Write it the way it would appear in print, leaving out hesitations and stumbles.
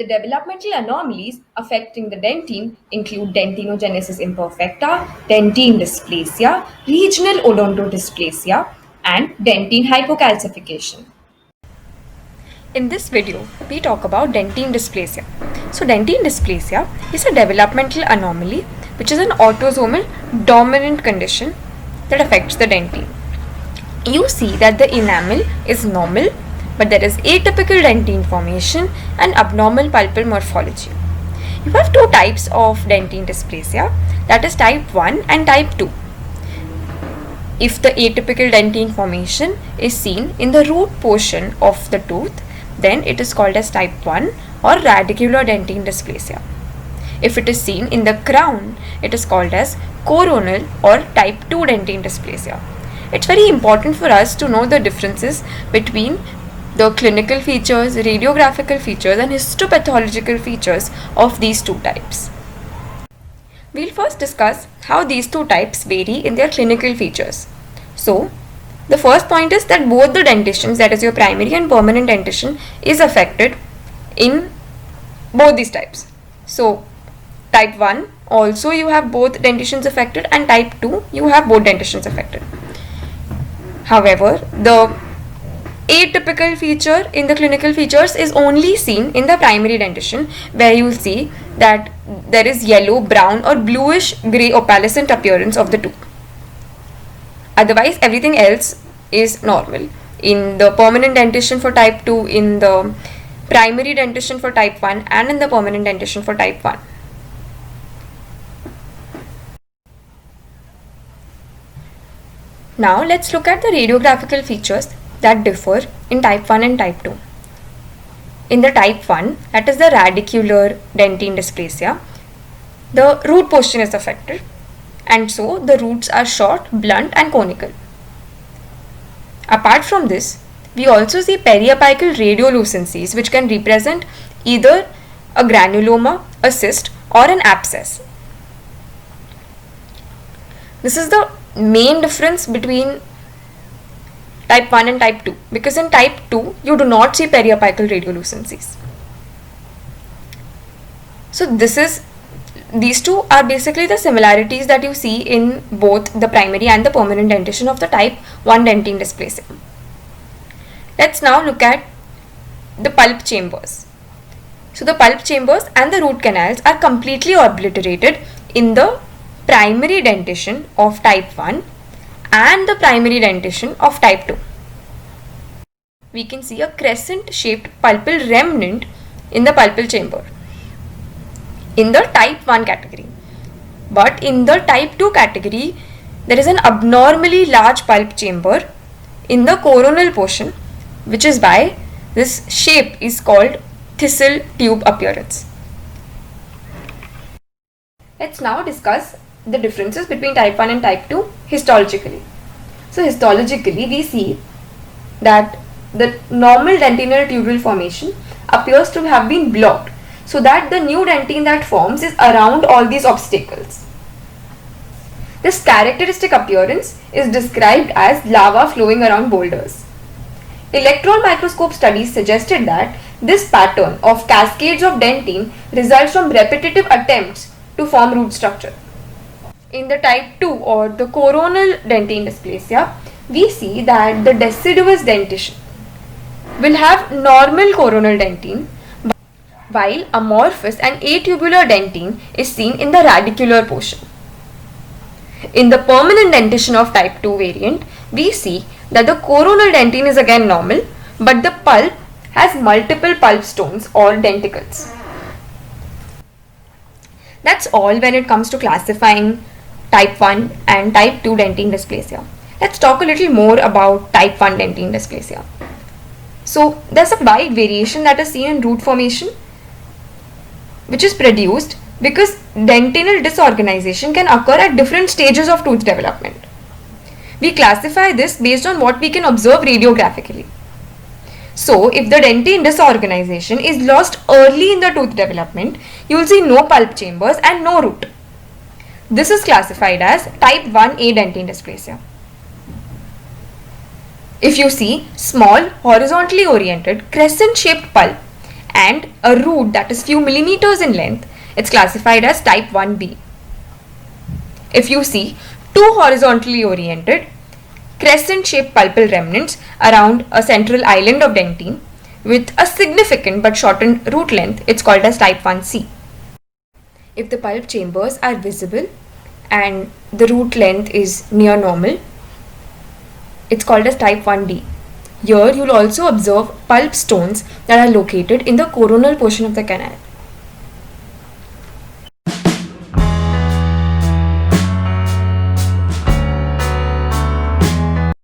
The developmental anomalies affecting the dentine include dentinogenesis imperfecta, dentine dysplasia, regional odontodysplasia, and dentine hypocalcification. In this video, we talk about dentine dysplasia. So, dentine dysplasia is a developmental anomaly which is an autosomal dominant condition that affects the dentine. You see that the enamel is normal, but there is atypical dentine formation and abnormal pulpal morphology. You have two types of dentine dysplasia, that is type 1 and type 2. If the atypical dentine formation is seen in the root portion of the tooth, then it is called as type 1 or radicular dentine dysplasia. If it is seen in the crown, it is called as coronal or type 2 dentine dysplasia. It's very important for us to know the differences between the clinical features, radiographical features, and histopathological features of these two types. We'll first discuss how these two types vary in their clinical features. So, the first point is that both the dentitions, that is your primary and permanent dentition, is affected in both these types. So, type 1 also you have both dentitions affected, and type 2 you have both dentitions affected. However, the atypical feature in the clinical features is only seen in the primary dentition, where you will see that there is yellow, brown or bluish grey opalescent appearance of the tooth. Otherwise, everything else is normal. In the permanent dentition for type 2, in the primary dentition for type 1, and in the permanent dentition for type 1. Now let's look at the radiographical features that differ in type 1 and type 2. In the type 1, that is the radicular dentine dysplasia, the root portion is affected, and so the roots are short, blunt and conical. Apart from this, we also see periapical radiolucencies, which can represent either a granuloma, a cyst or an abscess. This is the main difference between type 1 and type 2, because in type 2 you do not see periapical radiolucencies. So these two are basically the similarities that you see in both the primary and the permanent dentition of the type 1 dentine dysplasia. Let's now look at the pulp chambers. So the pulp chambers and the root canals are completely obliterated in the primary dentition of type 1 and the primary dentition of type 2. We can see a crescent shaped pulpal remnant in the pulpal chamber in the type 1 category. But in the type 2 category, there is an abnormally large pulp chamber in the coronal portion, which is why this shape is called thistle tube appearance. Let's now discuss the differences between type 1 and type 2 histologically. So histologically, we see that the normal dentinal tubular formation appears to have been blocked, so that the new dentine that forms is around all these obstacles. This characteristic appearance is described as lava flowing around boulders. Electron microscope studies suggested that this pattern of cascades of dentine results from repetitive attempts to form root structure. In the type 2 or the coronal dentine dysplasia, we see that the deciduous dentition will have normal coronal dentine, while amorphous and atubular dentine is seen in the radicular portion. In the permanent dentition of type 2 variant, we see that the coronal dentine is again normal, but the pulp has multiple pulp stones or denticles. That's all when it comes to classifying type 1 and type 2 dentine dysplasia. Let's talk a little more about type 1 dentine dysplasia. So there's a wide variation that is seen in root formation, which is produced because dentinal disorganization can occur at different stages of tooth development. We classify this based on what we can observe radiographically. So if the dentine disorganization is lost early in the tooth development, you will see no pulp chambers and no root. This is classified as type 1A dentine dysplasia. If you see small horizontally oriented crescent shaped pulp and a root that is few millimeters in length, it's classified as type 1B. If you see two horizontally oriented crescent-shaped pulpal remnants around a central island of dentine with a significant but shortened root length, it's called as type 1C. If the pulp chambers are visible and the root length is near normal, it's called as type 1D. Here you'll also observe pulp stones that are located in the coronal portion of the canal.